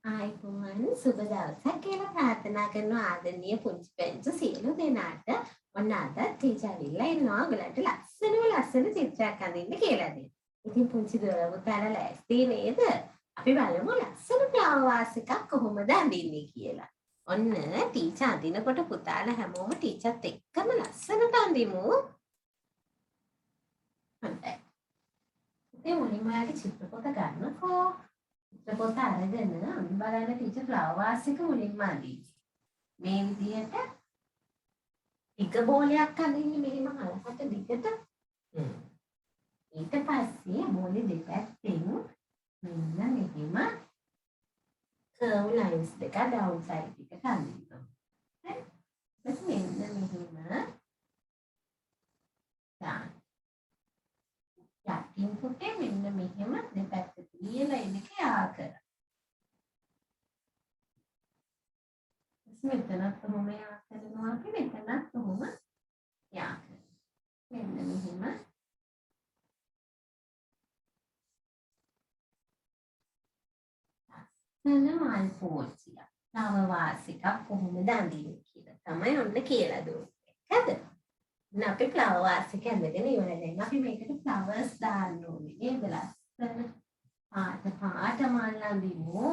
ආයිබෝවන් සුබ දවසක් කියලා ප්‍රාර්ථනා කරනවා ආදරණීය පුංචි පැංචු සියලු දෙනාට. ඔන්න අදත් ටීචර් ඇවිල්ලා ඉන්නවා ඔයගලන්ට ලස්සන චිත්‍රයක් අඳින්න කියලා දෙන්න. ඉතින් පුංචි දොර පුතාලා ලෑස්ති නේද? අපි බලමු ලස්සන ෆ්ලවර් වාස් එකක් කොහොමද අඳින්නේ කියලා. ඔන්න ටීචර් අඳිනකොට පුතාලා හැමෝම ටීචර්ත් එක්කම ලස්සනට අඳිමු. හොඳයි. ඉතින් මුලින්ම ඔයාලගේ චිත්‍රපට ගන්නකෝ. චිත්‍රපට අරගෙන බලන්න ටීචර් ෆ්ලවර් වාස් එක මුලින්ම අඳින්නේ. මේ විදිහට එක බෝලයක් අඳින්නේ මෙහෙම හලකට දිගට. ඊට පස්සේ බෝලේ දෙපැත්තෙන් මෙන්න මෙහෙම කර්ව් ලයින්ස් දෙක ඩවුන් සයිඩ් එකට අඳිනවා. හරි. ඊට මෙන්න මෙහෙම දාන්න. යටින් පුටේ මෙන්න මෙහෙම දෙපැත්තට ලියලා ඉන්නක යා කරා. මෙතනත් කොහොම යා කරනවා අපි මෙතනත් කොහොම යා කරනවා. මෙන්න මෙහෙම මල් පෝච්චිය. තව වාසිකක් කොහොමද අඳින්නේ කියලා තමයි ඔන්න කියලා දුන්නේ. හරිද? දැන් අපි ෆ්ලවර් වාස් එක ඇඳගෙන ඉවරයි. දැන් අපි මේකට ෆ්ලවර්ස් දාන්න ඕනේ නේද? ලස්සන පාට මල් අඳිමු.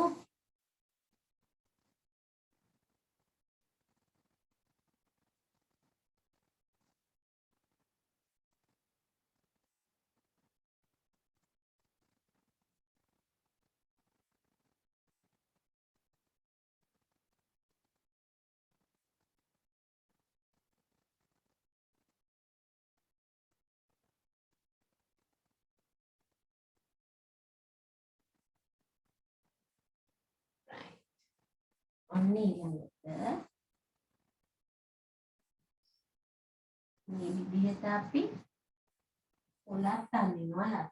ඔන්න ඊළඟට මේ විදිහට අපි පොලක් අඳිනවා.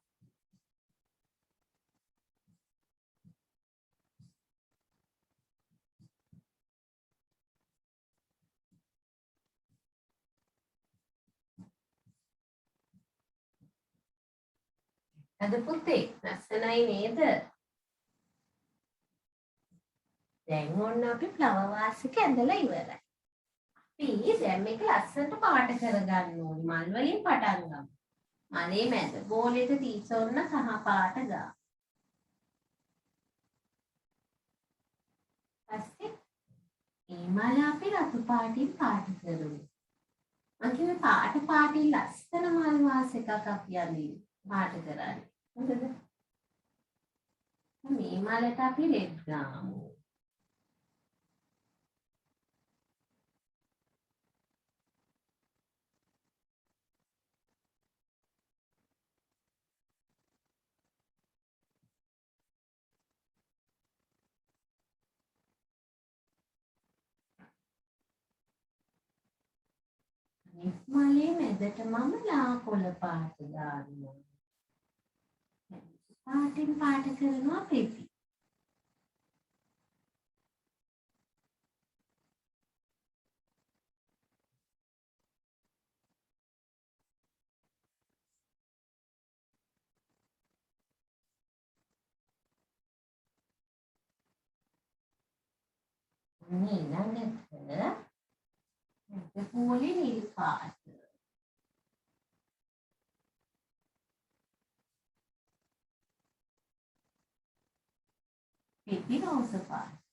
අද පුතේ ලස්සනයි නේද? දැන් ඔන්න අපි ෆ්ලවර් වාස් එක ඇඳලා ඉවරයි. අපි දැන් මේක ලස්සනට පාට කරගන්න ඕනේ. මල් වලින් පටන් ගමු. මලේ මැද බෝලෙට තීසොන්න කහ පාට ගා. පස්සේ මේ මල අපි රතු පාටින් පාට කරමු. මම කිව්වේ පාටින් ලස්සන මල් වාස් එකක් අපි අඳින්න පාට කරන්නේ. හරිද? මේ මලට අපි රෙඩ් ගාමු. මලේ මැදට මම ලා කොළ පාට දානවා. පාටින් පාට කරනවා පෙති. ඊළඟට පොලේ නිල් පාට. පෙති රෝස පාට.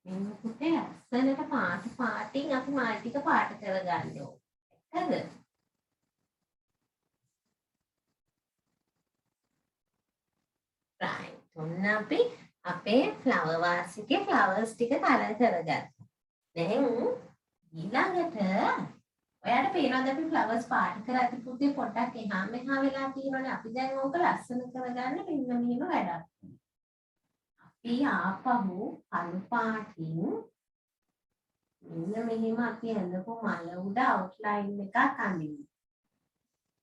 මෙන්න පුතේ ලස්සනට පාටින් අපි මල් ටික පාට කරගන්න ඕනේ. හරිද? right. ඔන්න අපි අපේ flower vase එකේ flowers ටික colour කරගත්තා. දැන් ඊළඟට ඔයාලට පේනවද අපි flowers පාට කරද්දී පුතේ පොඩ්ඩක් එහා මෙහා වෙලා තියෙනවනේ. අපි දැන් ඕක ලස්සන කරගන්න මෙන්න මෙහෙම වැඩක්. අපි ආපහු කළු පාටින් මෙන්න මෙහෙම අපි ඇඳපු මල උඩ outline එකක් අඳින්න.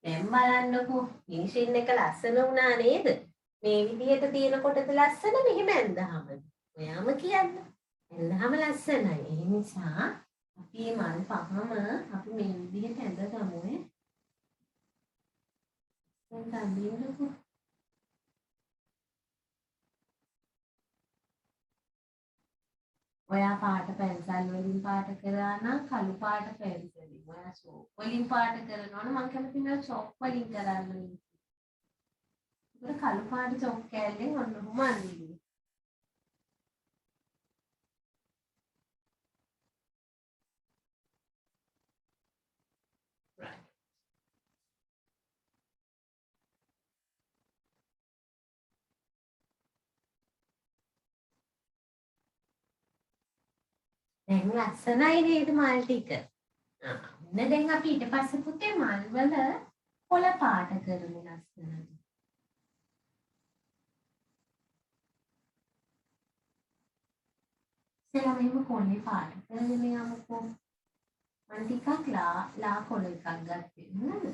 දැන් බලන්නකෝ finishing එක ලස්සන වුණා නේද? මේ විදිහට තියෙනකොටද ලස්සන මෙහෙම ඇඳහම. ඔයාම කියන්න. ඇඳහම ලස්සනයි. ඒ නිසා අපි මල් පහම අපි මේ විදිහට ඇඳගමු ඈ. දැන් අඳින්නකෝ. ඔයා පාට පැන්සල් වලින් පාට කරා නම් කළු පාට පැන්සලින්. ඔයා චොක් වලින් පාට කරනවා නම් මම කැමති නෑ චොක් වලින් කරන්න. ඒක කළු පාට චොක් කෑල්ලෙන් ඔන්න ඔහොම අඳින්න. දැන් ලස්සනයි නේද මල් ටික? ඔන්න දැන් අපි ඊට පස්සේ පුතේ මල් වල කොළ පාට කරමු ලස්සනට. ඉතින් මෙහෙම කොළේ පාට කරගෙන යමුකෝ. මම ටිකක් ලා කොළ එකක් ගත්තේ නේද?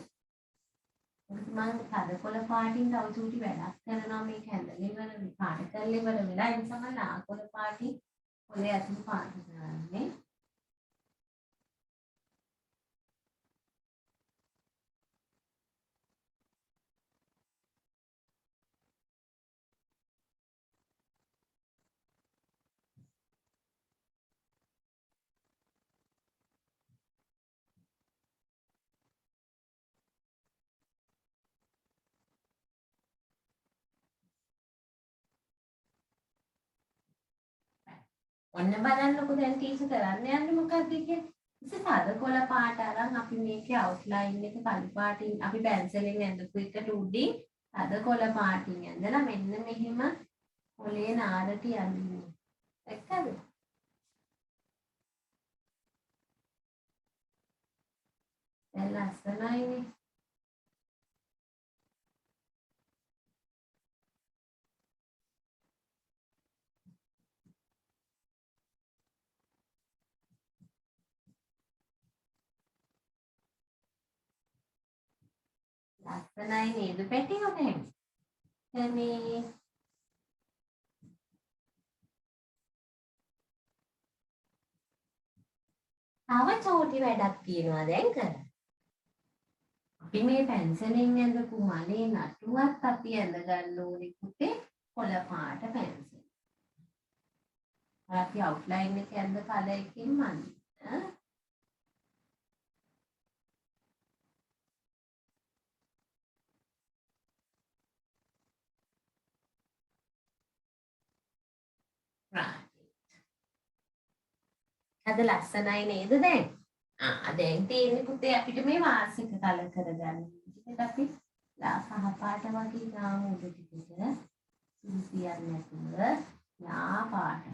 මම තද කොළ පාටින් තව චූටි වැඩක් කරනවා මේක හැදලා ඉවර පාට කරලා ඉවර වෙලා ඒ නිසා මම ලා කොළ පාටින් කොළේ අතුරු පාට කරන්නේ. ඔන්න බලන්නකෝ දැන් ටීචර් කරන්න යන්නේ මොකක්ද කියන්නේ? ඉතින් තද කොළ පාට අරන් අපි මේකේ අවුට්ලයින් එක කළු පාටින් අපි පැන්සලෙන් ඇඳපු එකට උඩින් තද කොළ පාටින් ඇඳලා මෙන්න මෙහෙම කොළේ නාරට යන්නේ. දැක්කද? දැන් ලස්සනයිනේ. ලස්සනයි නේද පැටියෝ දැන්? මේ තව චෝටි වැඩක් තියෙනවා දැන් කරන්න. අපි මේ පැන්සලෙන් ඇඳපු මලේ නටුවත් අපි ඇඳ ගන්න ඕනේ පුතේ කොළ පාට පැන්සල්. අපි අවුට්ලයින් එක ඇඳ කලර් එකකින් මල්ලි. අද ලස්සනයි නේද දැන්? දැන් තියෙන්නේ පුතේ අපිට මේ වාස් එක කලර් කරගන්න. ඊට අපි ලා කහ පාට වගේ දාමු උඩ ටිකට. සිසියක් නැතුව ලා පාට.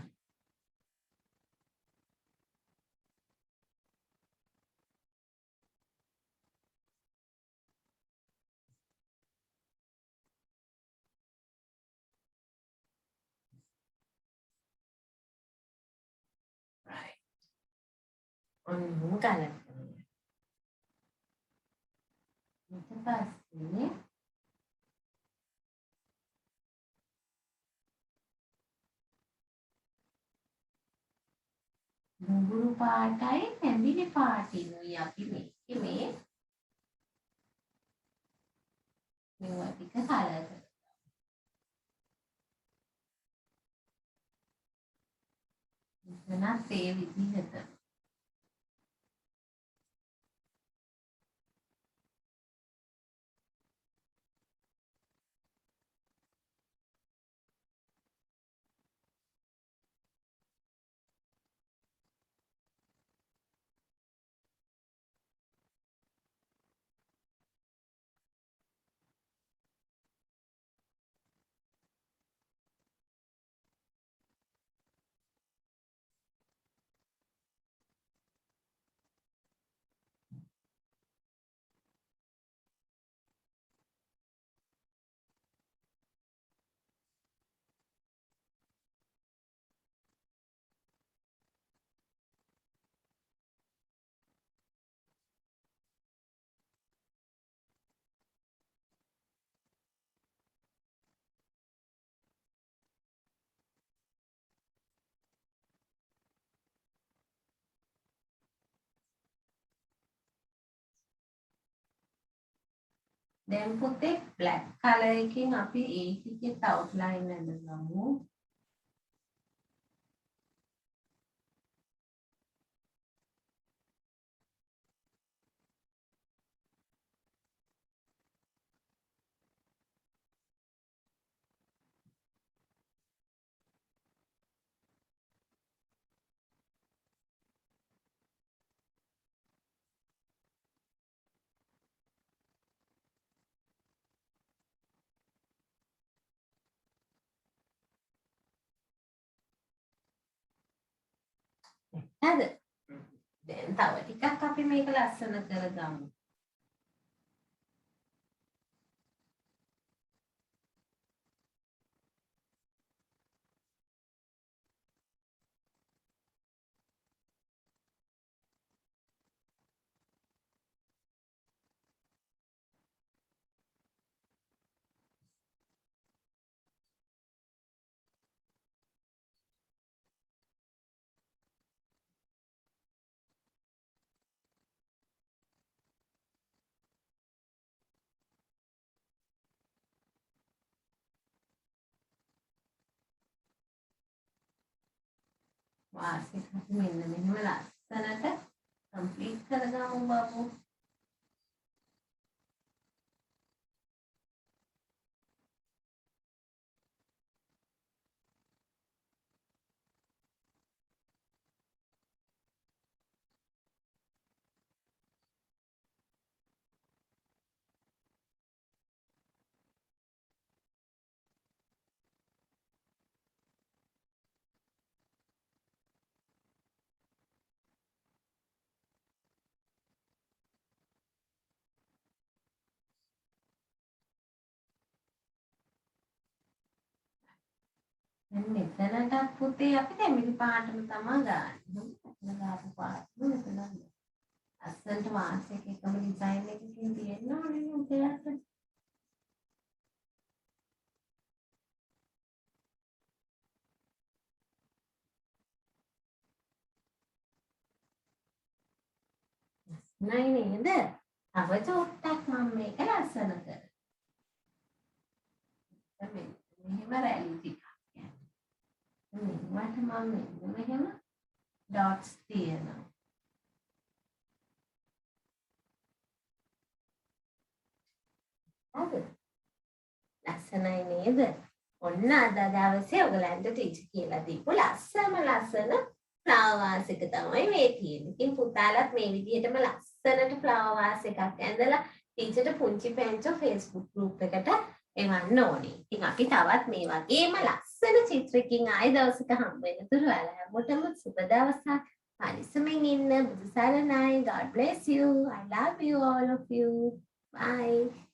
right. ඔන්න කලර් කරනවා. ඊට පස්සේ මුගුරු පාටයි තැඹිලි පාටිනුයි අපි මේකේ මේවා ටික කලර් කරනවා. එතනත් ඒ විදිහට. දැන් පුතේ black color එකෙන් අපි ඒකේ outline එක ගමු. හරිද? දැන් තව ටිකක් අපි මේක ලස්සන කරගමු. වාසික අපි මෙන්න මෙහෙම ලස්සනට කම්ප්ලීට් කරගමු බබු. දැන් මෙතනට පුතේ අපි දෙමිලි පාටම තමයි ගන්න. මෙතන ගාපු පාට මෙතන. අස්සන්ට වාසියක එකම ඩිසයින් එකකින් තියෙන්න ඕනේ උදේට. නෑ නේද? තව චුට්ටක් මම මේක ලස්සන කරා. මෙහෙම රැලි ටිකක්. මේවට මම මෙහෙම dots තියනවා. හරිද? ලස්සනයි නේද? ඔන්න අද දවසේ ඔයගලන්ට ටීචර් කියලා දීපු ලස්සන ෆ්ලවර් වාස් එක තමයි මේ තියෙන්නේ. ඉතින් පුතාලත් මේ විදිහටම ලස්සනට ෆ්ලවර් වාස් එකක් ඇඳලා ටීචර්ට පුංචි පැංචෝ Facebook group එකට එවන්න ඕනේ. ඉතින් අපි තවත් මේ වගේම ලස්සන චිත්‍රකින් ආයෙ දවසක හම්බ වෙන තුරු හැමෝටම සුබ දවසක්. පරිස්සමෙන් ඉන්න. බුදු සරණයි. God bless you. I love you all of you. Bye.